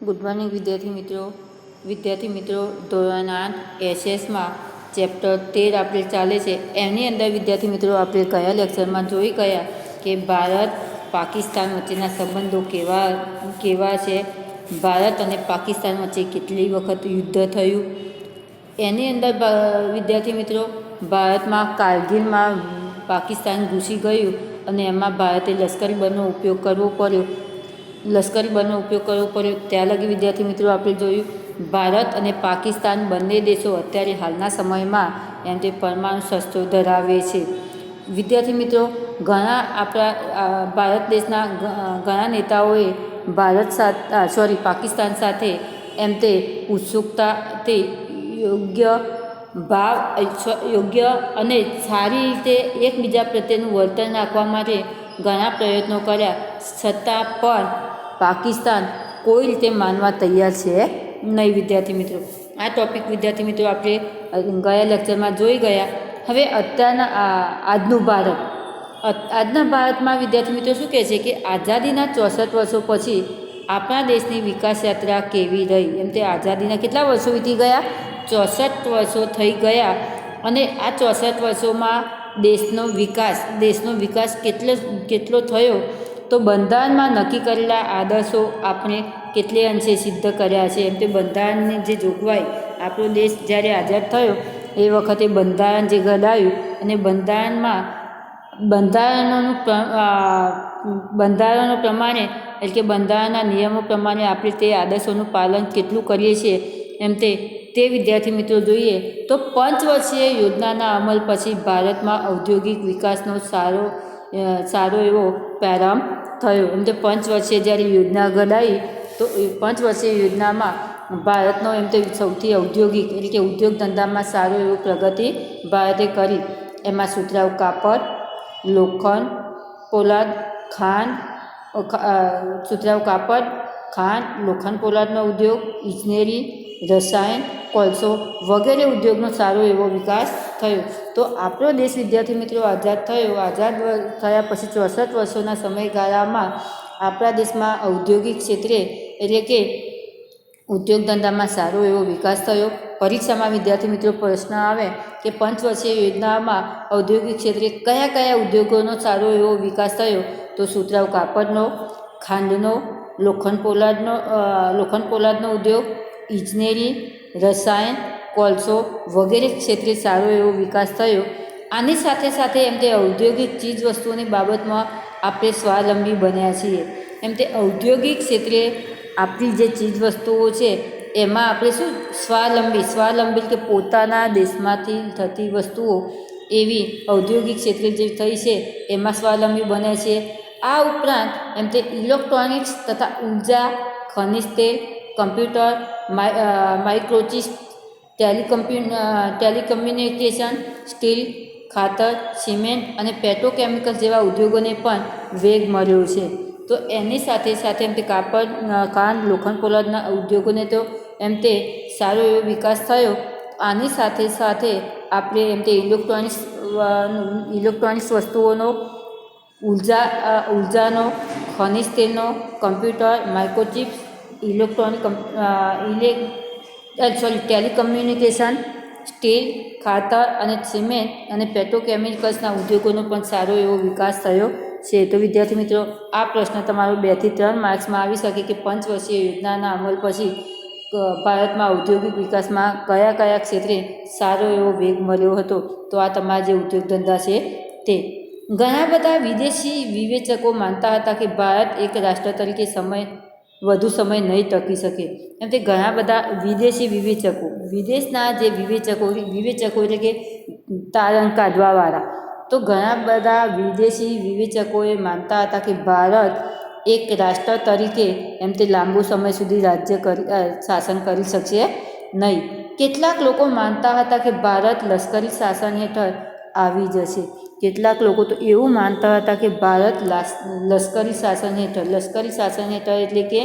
Good morning વિદ્યાર્થી મિત્રો ધોરણ 8 એસએસમાં ચેપ્ટર 13 આપણે ચાલે છે. એની અંદર વિદ્યાર્થી મિત્રો આપણે કયા લેક્ચરમાં જોઈ ગયા કે ભારત પાકિસ્તાન વચ્ચેના સંબંધો કેવા છે, ભારત અને પાકિસ્તાન વચ્ચે કેટલી વખત યુદ્ધ થયું. એની અંદર વિદ્યાર્થી મિત્રો ભારતમાં કારગિલમાં પાકિસ્તાન ઘૂસી ગયું અને એમાં ભારતે લશ્કરી બળનો ઉપયોગ કરવો પડ્યો. ત્યાં લગી વિદ્યાર્થી મિત્રો આપણે જોયું ભારત અને પાકિસ્તાન બંને દેશો અત્યારે હાલના સમયમાં એમ તે પરમાણુ શસ્ત્રો ધરાવે છે. વિદ્યાર્થી મિત્રો ભારત દેશના ઘણા નેતાઓએ પાકિસ્તાન સાથે એમ તે ઉત્સુકતાથી યોગ્ય અને સારી રીતે એકબીજા પ્રત્યેનું વર્તન રાખવા માટે ઘણા પ્રયત્નો કર્યા, છતાં પણ પાકિસ્તાન કોઈ રીતે માનવા તૈયાર છે નહીં. વિદ્યાર્થી મિત્રો આ ટૉપિક વિદ્યાર્થી મિત્રો આપણે ગયા લેક્ચરમાં જોઈ ગયા. હવે આજના ભારતમાં વિદ્યાર્થી મિત્રો શું કહે છે કે આઝાદીના 64 વર્ષો પછી આપણા દેશની વિકાસ યાત્રા કેવી રહી. એમ તે આઝાદીના કેટલા વર્ષો વીતી ગયા? 64 વર્ષો થઈ ગયા. અને આ 64 વર્ષોમાં દેશનો વિકાસ કેટલો થયો તો બંધારણમાં નક્કી કરેલા આદર્શો આપણે કેટલે અંશે સિદ્ધ કર્યા છે. એમ તે બંધારણની જે જોગવાઈ, આપણો દેશ જ્યારે આઝાદ થયો એ વખતે બંધારણ જે ઘડાયું અને બંધારણો પ્રમાણે એટલે કે બંધારણના નિયમો પ્રમાણે આપણે તે આદર્શોનું પાલન કેટલું કરીએ છીએ એમ તે વિદ્યાર્થી મિત્રો જોઈએ તો 5 વર્ષીય યોજનાના અમલ પછી ભારતમાં ઔદ્યોગિક વિકાસનો સારો એવો પ્રારંભ થયો. એમ તે 5 વર્ષે જ્યારે યોજના ઘડાઈ તો 5 વર્ષીય યોજનામાં ભારતનો એમ તે સૌથી ઔદ્યોગિક એટલે કે ઉદ્યોગ ધંધામાં સારો એવો પ્રગતિ ભારતે કરી. એમાં સુતરાઉ કાપડ, લોખંડ, પોલાદ, લોખંડ પોલાદનો ઉદ્યોગ, ઇજનેરી, રસાયણ, કોલસો વગેરે ઉદ્યોગનો સારો એવો વિકાસ થયો. તો આપણો દેશ વિદ્યાર્થી મિત્રો આઝાદ થયા પછી 64 વર્ષોના સમયગાળામાં આપણા દેશમાં ઔદ્યોગિક ક્ષેત્રે એટલે કે ઉદ્યોગ ધંધામાં સારો એવો વિકાસ થયો. પરીક્ષામાં વિદ્યાર્થી મિત્રો પ્રશ્ન આવે કે 5 વર્ષીય યોજનામાં ઔદ્યોગિક ક્ષેત્રે કયા ઉદ્યોગોનો સારો એવો વિકાસ થયો? તો સુતરાઉ કાપડનો, ખાંડનો, લોખંડ પોલાદનો ઉદ્યોગ, ઇજનેરી, રસાયણ, કોલસો વગેરે ક્ષેત્રે સારો એવો વિકાસ થયો. આની સાથે એમ તે ઔદ્યોગિક ચીજ વસ્તુઓની બાબતમાં આપણે સ્વાવલંબી બન્યા છીએ. એમ તે ઔદ્યોગિક ક્ષેત્રે આપણી જે ચીજ વસ્તુઓ છે એમાં આપણે શું સ્વાવલંબી કે પોતાના દેશમાંથી થતી વસ્તુઓ એવી ઔદ્યોગિક ક્ષેત્રે જે થઈ છે એમાં સ્વાવલંબી બને છે. આ ઉપરાંત એમ તે ઇલેક્ટ્રોનિક્સ તથા ઉર્જા, ખનિજ તેલ, કમ્પ્યુટર, માઇક્રોચિપ્સ, ટેલિકમ્યુનિકેશન, સ્ટીલ, ખાતર, સિમેન્ટ અને પેટ્રોકેમિકલ જેવા ઉદ્યોગોને પણ વેગ મળ્યો છે. તો એની સાથે એમ તે કાપડ, ખાંડ, લોખંડ પોલાદના ઉદ્યોગોને તો એમ તે સારો એવો વિકાસ થયો. આની સાથે આપણે એમ તે ઇલેક્ટ્રોનિક્સ વસ્તુઓનો, ઉર્જાનો, ખનિજ તેલનો, કમ્પ્યુટર, માઇક્રોચિપ્સ, ટેલિકમ્યુનિકેશન, સ્ટીલ, ખાતર અને સિમેન્ટ અને પેટ્રોકેમિકલ્સના ઉદ્યોગોનો પણ સારો એવો વિકાસ થયો છે. તો વિદ્યાર્થી મિત્રો આ પ્રશ્ન તમારો 2 થી 3 માર્ક્સમાં આવી શકે કે 5 વર્ષીય યોજનાના અમલ પછી ભારતમાં ઔદ્યોગિક વિકાસમાં કયા ક્ષેત્રે સારો એવો વેગ મળ્યો હતો. તો આ તમારા જે ઉદ્યોગ ધંધા છે તે. ઘણા બધા વિદેશી વિવેચકો માનતા હતા કે ભારત એક રાષ્ટ્ર તરીકે વધુ સમય નહીં ટકી શકે. એમ તે ઘણા બધા વિદેશના જે વિવેચકો એટલે કે તારણ કાઢવાવાળા, તો ઘણા બધા વિદેશી વિવેચકોએ માનતા હતા કે ભારત એક રાષ્ટ્ર તરીકે એમ તે લાંબો સમય સુધી શાસન કરી શકશે નહીં. કેટલાક લોકો માનતા હતા કે ભારત લશ્કરી શાસન હેઠળ આવી જશે. કેટલાક લોકો તો એવું માનતા હતા કે ભારત લશ્કરી શાસન હેઠળ એટલે કે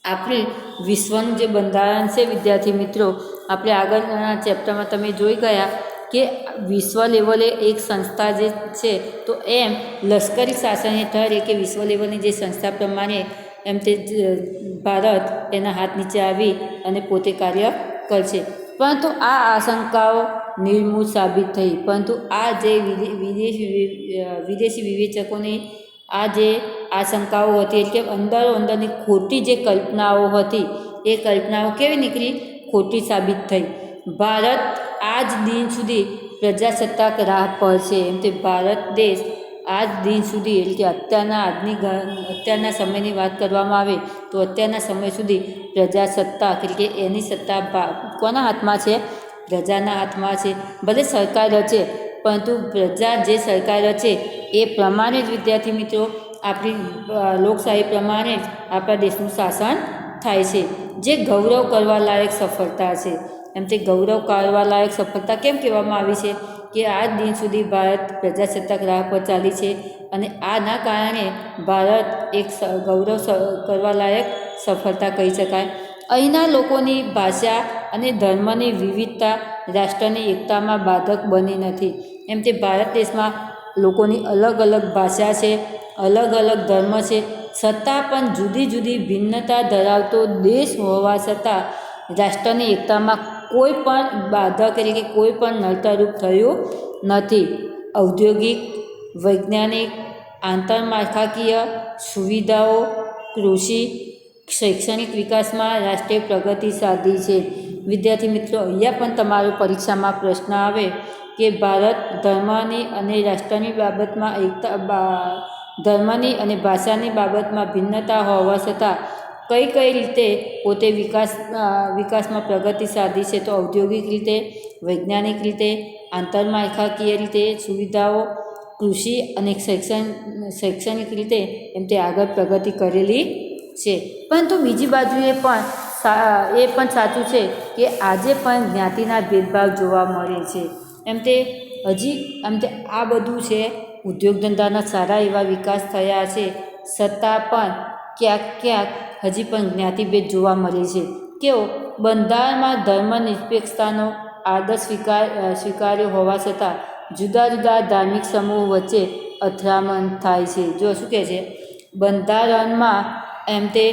આપણે વિશ્વનું જે બંધારણ છે વિદ્યાર્થી મિત્રો, આપણે આગળના ચેપ્ટરમાં તમે જોઈ ગયા કે વિશ્વ લેવલે એક સંસ્થા જે છે તો એમ લશ્કરી શાસન હેઠળ કે વિશ્વ લેવલની જે સંસ્થા પ્રમાણે એમ તે ભારત એના હાથ નીચે આવી અને પોતે કાર્ય કરશે. પરંતુ આ આશંકાઓ નિર્મૂળ સાબિત થઈ. પરંતુ આ જે વિદેશી વિવેચકોની આ જે આશંકાઓ હતી એટલે કે અંદરની ખોટી જે કલ્પનાઓ હતી એ કલ્પનાઓ કેવી નીકળી? ખોટી સાબિત થઈ. ભારત આજ દિન સુધી પ્રજાસત્તાક રાહ પર છે. એમ તે ભારત દેશ આજ દિન સુધી એટલે કે અત્યારના સમયની વાત કરવામાં આવે તો અત્યારના સમય સુધી પ્રજાસત્તાક એટલે કે એની સત્તા કોના હાથમાં છે? પ્રજાના હાથમાં છે. ભલે સરકાર રચે પરંતુ પ્રજા જે સરકાર રચે એ પ્રમાણે જ વિદ્યાર્થી મિત્રો આપણી લોકશાહી પ્રમાણે જ આપણા દેશનું શાસન થાય છે, જે ગૌરવ કરવા લાયક સફળતા છે. એમ તે ગૌરવ કરવા લાયક સફળતા કેમ કહેવામાં આવી છે? કે આજ દિન સુધી ભારત પ્રજાસત્તાક રાહ પર ચાલી છે અને આના કારણે ભારત એક ગૌરવ કરવા લાયક સફળતા કહી શકાય. અહીંના લોકોની ભાષા અને ધર્મની વિવિધતા રાષ્ટ્રની એકતામાં બાધક બની નથી. એમ તે ભારત દેશમાં લોકોની અલગ અલગ ભાષા છે, અલગ અલગ ધર્મ છે, છતાં પણ જુદી જુદી ભિન્નતા ધરાવતો દેશ હોવા છતાં રાષ્ટ્રની એકતામાં કોઈ પણ બાધક એટલે કે કોઈ પણ નડતરરૂપ થયું નથી. ઔદ્યોગિક, વૈજ્ઞાનિક, આંતરમાળખાકીય સુવિધાઓ, કૃષિ, શૈક્ષણિક વિકાસમાં રાષ્ટ્રીય પ્રગતિ સાધી છે. વિદ્યાર્થી મિત્રો, અહીંયા પણ તમારો પરીક્ષામાં પ્રશ્ન આવે કે ભારત ધર્મની અને રાષ્ટ્રની બાબતમાં ધર્મની અને ભાષાની બાબતમાં ભિન્નતા હોવા છતાં કઈ રીતે પોતે વિકાસમાં પ્રગતિ સાધી છે? તો ઔદ્યોગિક રીતે, વૈજ્ઞાનિક રીતે, આંતરમાળખાકીય રીતે, સુવિધાઓ, કૃષિ અને શૈક્ષણિક રીતે એમ તે આગળ પ્રગતિ કરેલી છે. પરંતુ બીજી બાજુએ પણ એ પણ સાચું છે કે આજે પણ જ્ઞાતિના ભેદભાવ જોવા મળે છે. એમ તે આ બધું છે, ઉદ્યોગ ધંધાના સારા એવા વિકાસ થયા છે, છતાં પણ ક્યાંક હજી પણ જ્ઞાતિભેદ જોવા મળે છે. કેવો? બંધારણમાં ધર્મનિરપેક્ષતાનો આદર્શ સ્વીકાર્યો હોવા છતાં જુદા જુદા ધાર્મિક સમૂહો વચ્ચે અથડામણ થાય છે. જો શું કહે છે? બંધારણમાં એમ તે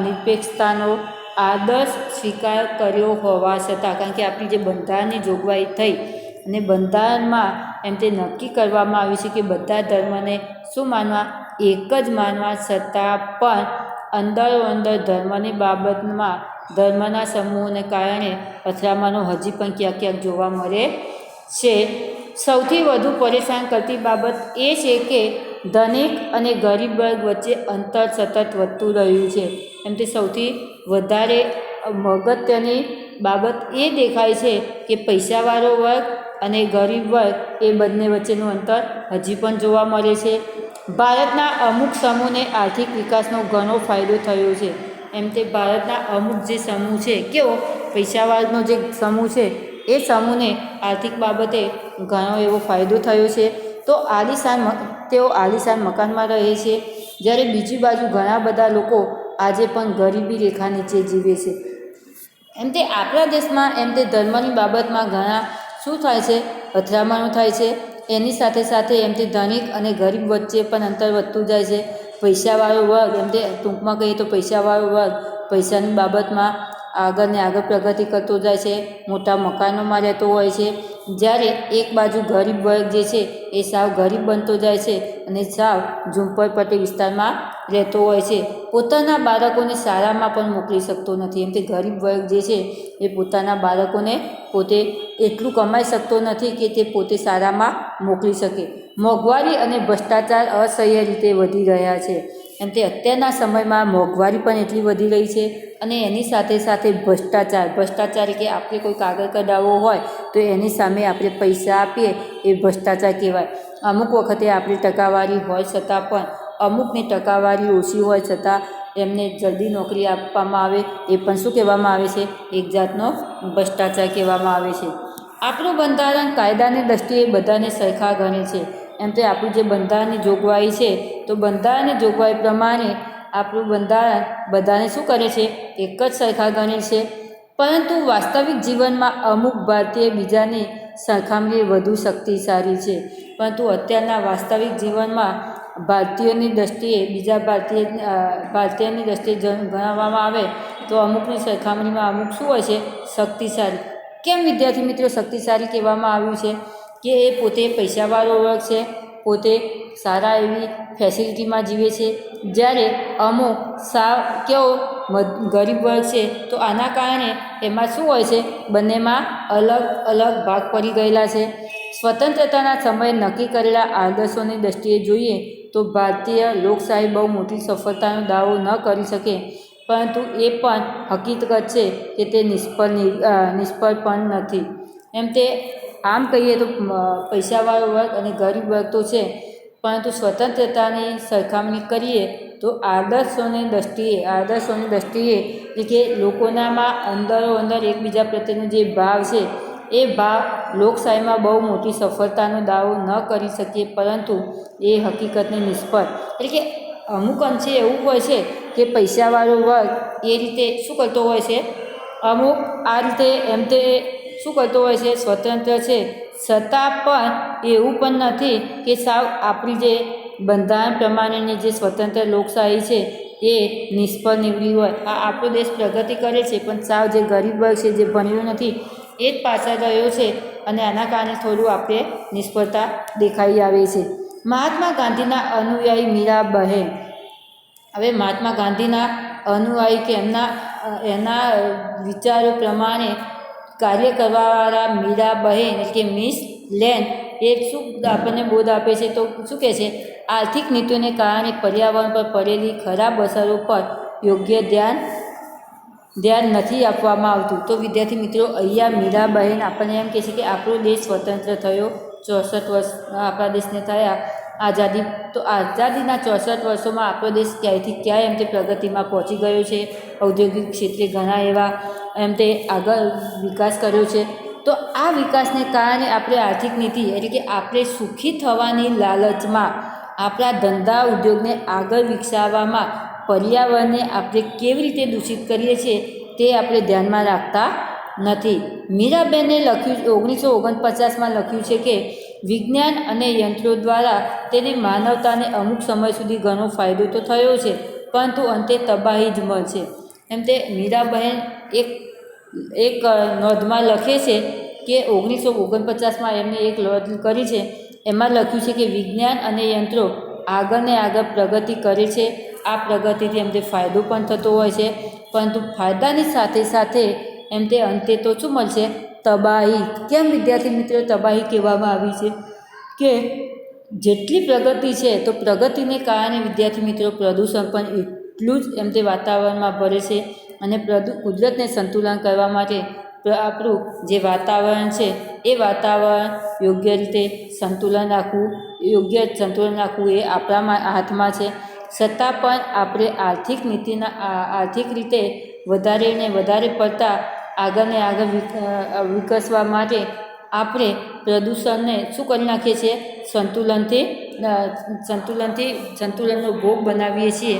નિરપેક્ષતાનો આદર્શ સ્વીકાર કર્યો હોવા છતાં, કારણ કે આપણી જે બંધારણની જોગવાઈ થઈ અને બંધારણમાં એમ તે નક્કી કરવામાં આવ્યું છે કે બધા ધર્મને શું માનવા? એક જ માનવા, છતાં પણ અંદર ધર્મની બાબતમાં ધર્મના સમૂહોને કારણે અથડામણો હજી પણ ક્યાંક જોવા મળે છે. સૌથી વધુ પરેશાન કરતી બાબત એ છે કે ધનિક અને ગરીબ વર્ગ વચ્ચે અંતર સતત વધતું રહ્યું છે. એમ તે સૌથી વધારે અગત્યની બાબત એ દેખાય છે કે પૈસાવાળો વર્ગ અને ગરીબ વર્ગ એ બંને વચ્ચેનું અંતર હજી પણ જોવા મળે છે. ભારતના અમુક સમૂહને આર્થિક વિકાસનો ઘણો ફાયદો થયો છે. એમ તે ભારતના અમુક જે સમૂહ છે, કેવો? પૈસાવાળાનો જે સમૂહ છે એ સમૂહને આર્થિક બાબતે ઘણો એવો ફાયદો થયો છે. તો તેઓ આલીશાન મકાનમાં રહે છે, જ્યારે બીજી બાજુ ઘણા બધા લોકો આજે પણ ગરીબી રેખા નીચે જીવે છે. એમ તે આપણા દેશમાં એમ તે ધર્મની બાબતમાં ઘણા શું થાય છે? અથડામણો થાય છે. એની સાથે સાથે એમ તે ધનિક અને ગરીબ વચ્ચે પણ અંતર વધતું જાય છે. પૈસાવાળો વર્ગ, એમ તે ટૂંકમાં કહીએ તો પૈસાવાળો વર્ગ પૈસાની બાબતમાં આગળ ને આગળ પ્રગતિ કરતો જાય છે, મોટા મકાનોમાં રહેતો હોય છે, જ્યારે એક બાજુ ગરીબ વર્ગ જે છે એ સાવ ગરીબ બનતો જાય છે અને સાવ ઝૂંપડપટ્ટી વિસ્તારમાં રહેતો હોય છે. પોતાના બાળકોને શાળામાં પણ મોકલી શકતો નથી. એમ તે ગરીબ વર્ગ જે છે એ પોતાના બાળકોને પોતે એટલું કમાઈ શકતો નથી કે તે પોતે શાળામાં મોકલી શકે. મોંઘવારી અને ભ્રષ્ટાચાર અસહ્ય રીતે વધી રહ્યા છે. એમ તે અત્યારના સમયમાં મોંઘવારી પણ એટલી વધી રહી છે અને એની સાથે સાથે ભ્રષ્ટાચાર કે આપણે કોઈ કાગળ કઢાવવો હોય તો એની સામે આપણે પૈસા આપીએ એ ભ્રષ્ટાચાર કહેવાય. અમુક વખતે આપણી ટકાવારી હોય છતાં પણ અમુકની ટકાવારી ઓછી હોય છતાં એમને જલ્દી નોકરી આપવામાં આવે એ પણ શું કહેવામાં આવે છે? એક જાતનો ભ્રષ્ટાચાર કહેવામાં આવે છે. આપણું બંધારણ કાયદાની દ્રષ્ટિએ બધાને સરખા ગણે છે. એમ તે આપણું જે બંધારણની જોગવાઈ છે તો બંધારણની જોગવાઈ પ્રમાણે આપણું બંધારણ બધાને શું કરે છે? એક જ સરખા ગણે છે. પરંતુ વાસ્તવિક જીવનમાં અમુક ભારતીય બીજાની સરખામણીએ વધુ શક્તિશાળી છે. પરંતુ અત્યારના વાસ્તવિક જીવનમાં ભારતીયોની દ્રષ્ટિએ બીજા ભારતીયની દ્રષ્ટિએ ગણાવવામાં આવે તો અમુકની સરખામણીમાં અમુક શું હોય છે? શક્તિશાળી. કેમ વિદ્યાર્થી મિત્રો શક્તિશાળી કહેવામાં આવ્યું છે? કે એ પોતે પૈસાવાળો વર્ગ છે, પોતે સારા એવી ફેસિલિટીમાં જીવે છે, જ્યારે અમુક સાવ કેવો ગરીબ વર્ગ છે. તો આના કારણે એમાં શું હોય છે? બંનેમાં અલગ અલગ ભાગ પડી ગયેલા છે. સ્વતંત્રતાના સમયે નક્કી કરેલા આદર્શોની દ્રષ્ટિએ જોઈએ તો ભારતીય લોકશાહી બહુ મોટી સફળતાનો દાવો ન કરી શકે, પરંતુ એ પણ હકીકત છે કે તે નિષ્ફળ પણ નથી. એમ તે આમ કહીએ તો પૈસાવાળો વર્ગ અને ગરીબ વર્ગ તો છે, પરંતુ સ્વતંત્રતાની સરખામણી કરીએ તો આદર્શોની દ્રષ્ટિએ એટલે કે લોકોનામાં અંદર એકબીજા પ્રત્યેનો જે ભાવ છે એ ભાવ લોકશાહીમાં બહુ મોટી સફળતાનો દાવો ન કરી શકીએ, પરંતુ એ હકીકતને નિષ્ફળ. એટલે કે અમુક અંશે એવું હોય છે કે પૈસાવાળો વર્ગ એ રીતે શું કરતો હોય છે? અમુક આ રીતે એમ તે શું કરતો હોય છે? સ્વતંત્ર છે, છતાં પણ એવું પણ નથી કે સાવ આપણી જે બંધારણ પ્રમાણેની જે સ્વતંત્ર લોકશાહી છે એ નિષ્ફળ નીવડી હોય. આપણો દેશ પ્રગતિ કરે છે, પણ સાવ જે ગરીબ વર્ગ છે, જે ભણેલો નથી, એ જ પાછળ રહ્યો છે, અને આના કારણે થોડું આપણે નિષ્ફળતા દેખાઈ આવે છે. મહાત્મા ગાંધીના અનુયાયી મીરાબહેન. હવે મહાત્મા ગાંધીના અનુયાયી કે એના વિચારો પ્રમાણે કાર્ય કરવાવાળા મીરાબહેન એટલે કે મિસ લેન એ શું આપણને બોધ આપે છે? તો શું કહે છે? આર્થિક નીતિઓને કારણે પર્યાવરણ પર પડેલી ખરાબ અસરો પર યોગ્ય ધ્યાન નથી આપવામાં આવતું. તો વિદ્યાર્થી મિત્રો અહીંયા મીરાબહેન આપણને એમ કહે છે કે આપણો દેશ સ્વતંત્ર થયો, 64 વર્ષ આપણા દેશને થયા આઝાદી. તો આઝાદીના 64 વર્ષોમાં આપણો દેશ ક્યાંયથી ક્યાંય એમ તે પ્રગતિમાં પહોંચી ગયો છે. ઔદ્યોગિક ક્ષેત્રે ઘણા એવા એમ તે આગળ વિકાસ કર્યો છે. તો આ વિકાસને કારણે આપણે આર્થિક નીતિ એટલે કે આપણે સુખી થવાની લાલચમાં આપણા ધંધા ઉદ્યોગને આગળ વિકસાવવામાં પર્યાવરણને આપણે કેવી રીતે દૂષિત કરીએ છીએ તે આપણે ધ્યાનમાં રાખતા નથી. મીરાબેને લખ્યું 1949માં લખ્યું છે કે વિજ્ઞાન અને યંત્રો દ્વારા તેને માનવતાને અમુક સમય સુધી ઘણો ફાયદો તો થયો છે, પરંતુ અંતે તબાહી જ મળશે. એમ તે મીરાબહેન એક નોંધમાં લખે છે કે 1949માં એમને એક નોંધ કરી છે, એમાં લખ્યું છે કે વિજ્ઞાન અને યંત્રો આગળને આગળ પ્રગતિ કરે છે. આ પ્રગતિથી એમ તે ફાયદો પણ થતો હોય છે, પરંતુ ફાયદાની સાથે સાથે એમ તે અંતે તો શું મળશે? તબાહી. કેમ વિદ્યાર્થી મિત્રો તબાહી કહેવામાં આવી છે? કે જેટલી પ્રગતિ છે તો પ્રગતિને કારણે વિદ્યાર્થી મિત્રો પ્રદૂષણ પણ એટલું જ એમ તે વાતાવરણમાં ભરે છે, અને કુદરતને સંતુલન કરવા માટે આપણું જે વાતાવરણ છે એ વાતાવરણ યોગ્ય રીતે સંતુલન રાખવું એ આપણા હાથમાં છે. છતાં પણ આપણે આર્થિક રીતે વધારે ને વધારે પડતા આગળને આગળ વિકસવા માટે આપણે પ્રદૂષણને શું કરી નાખીએ છીએ? સંતુલનનો ભોગ બનાવીએ છીએ.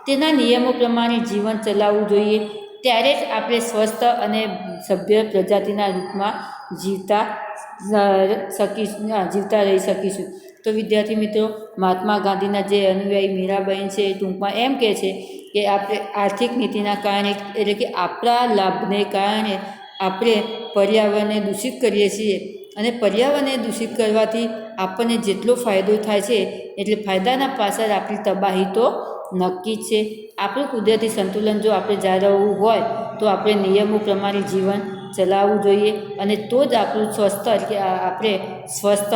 તેના નિયમો પ્રમાણે જીવન ચલાવવું જોઈએ, ત્યારે જ આપણે સ્વસ્થ અને સભ્ય પ્રજાતિના રૂપમાં જીવતા રહી શકીશું. તો વિદ્યાર્થી મિત્રો મહાત્મા ગાંધીના જે અનુયાયી મીરાબહેન છે એ ટૂંકમાં એમ કહે છે કે આપણે આર્થિક નીતિના કારણે એટલે કે આપણા લાભને કારણે આપણે પર્યાવરણને દૂષિત કરીએ છીએ, અને પર્યાવરણને દૂષિત કરવાથી આપણને જેટલો ફાયદો થાય છે એટલે ફાયદાના પાછળ આપણી તબાહી તો નક્કી જ છે. આપણું કુદરતી સંતુલન જો આપણે જાળવવું હોય તો આપણે નિયમો પ્રમાણે જીવન ચલાવવું જોઈએ, અને તો જ આપણું આપણે સ્વસ્થ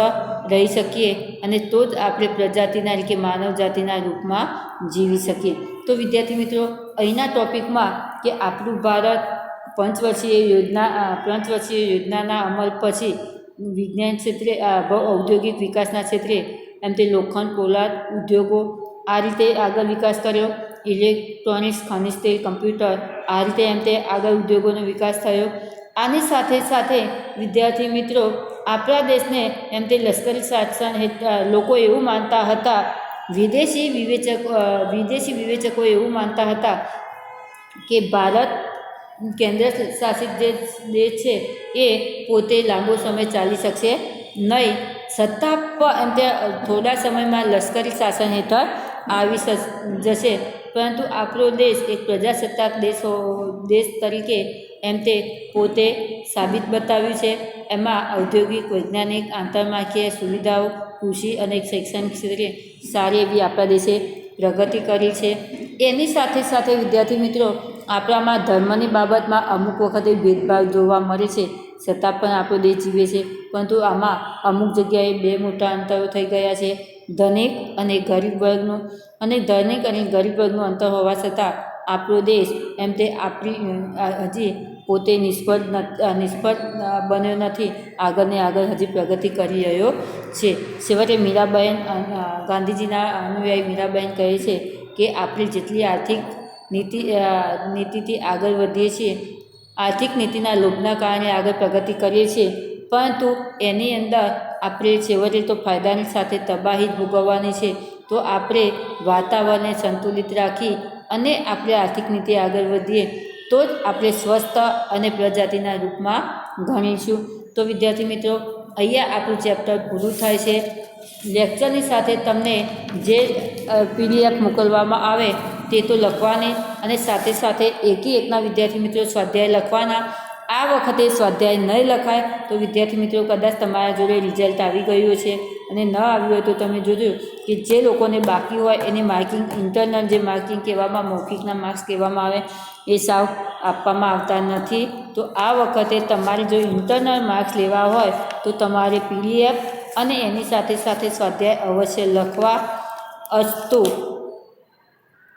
રહી શકીએ, અને તો જ આપણે પ્રજાતિના એટલે કે માનવ જાતિના રૂપમાં જીવી શકીએ. તો વિદ્યાર્થી મિત્રો અહીંના ટૉપિકમાં કે આપણું ભારત પંચવર્ષીય યોજનાના અમલ પછી વિજ્ઞાન ક્ષેત્રે ઔદ્યોગિક વિકાસના ક્ષેત્રે એમ તે લોખંડ પોલાદ ઉદ્યોગો આ રીતે આગળ વિકાસ કર્યો. ઇલેક્ટ્રોનિક્સ, ખનિજ તેલ, કમ્પ્યુટર આ રીતે એમ તે આગળ ઉદ્યોગોનો વિકાસ થયો. આની સાથે સાથે વિદ્યાર્થી મિત્રો આપણા દેશને એમ તે લશ્કરી શાસન લોકો એવું માનતા હતા, વિદેશી વિવેચકો એવું માનતા હતા કે ભારત કેન્દ્ર શાસિત જે દેશ છે એ પોતે લાંબો સમય ચાલી શકશે નહીં, સત્તા પર એમ તે થોડા સમયમાં લશ્કરી શાસન હેઠળ આવી જશે, પરંતુ આપણો દેશ એક પ્રજાસત્તાક દેશ તરીકે એમ તે પોતે સાબિત બતાવ્યું છે. એમાં ઔદ્યોગિક, વૈજ્ઞાનિક, આંતરમાળખાકીય સુવિધાઓ, કૃષિ અને શૈક્ષણિક ક્ષેત્રે સારી એવી આપણા દેશે પ્રગતિ કરી છે. એની સાથે સાથે વિદ્યાર્થી મિત્રો, આપણામાં ધર્મની બાબતમાં અમુક વખતે ભેદભાવ જોવા મળે છે, છતાં પણ આપણો દેશ જીવે છે. પરંતુ આમાં અમુક જગ્યાએ બે મોટા અંતરો થઈ ગયા છે, ધનિક અને ગરીબ વર્ગનું. અને ધનિક અને ગરીબ વર્ગનું અંતર હોવા છતાં આપણો દેશ એમ તે હજી પોતે નિષ્ફળ બન્યો નથી, આગળ ને આગળ હજી પ્રગતિ કરી રહ્યો છે. છેવટે મીરાબહેન, ગાંધીજીના અનુયાયી મીરાબહેન કહે છે કે આપણે જેટલી આર્થિક નીતિથી આગળ વધીએ છીએ, આર્થિક નીતિના લોભના કારણે આગળ પ્રગતિ કરીએ છીએ, પરંતુ એની અંદર આપણે છેવટે તો ફાયદાની સાથે તબાહી જ ભોગવવાની છે. તો આપણે વાતાવરણને સંતુલિત રાખી અને આપણે આર્થિક નીતિ આગળ વધીએ તો જ આપણે સ્વસ્થ અને પ્રજાતિના રૂપમાં ગણીશું. તો વિદ્યાર્થી મિત્રો, અહીંયા આપણું ચેપ્ટર પૂરું થાય છે. લેક્ચરની સાથે તમને જે PDF મોકલવામાં આવે તે તો લખવાની, અને સાથે સાથે એકી એકના વિદ્યાર્થી મિત્રો સ્વાધ્યાય લખવાના. આ વખતે સ્વાધ્યાય નહીં લખાય તો વિદ્યાર્થી મિત્રો કદાચ તમારા જોડે રિઝલ્ટ આવી ગયું છે, અને ન આવ્યું હોય તો તમે જોજો કે જે લોકોને બાકી હોય એને માર્કિંગ, ઇન્ટરનલ જે માર્કિંગ કહેવામાં, મૌખિકના માર્ક્સ કહેવામાં આવે, એ સાવ આપવામાં આવતા નથી. તો આ વખતે તમારે જો ઇન્ટરનલ માર્ક્સ લેવા હોય તો તમારે PDF અને એની સાથે સાથે સ્વાધ્યાય અવશ્ય લખવા. અસ્તુ.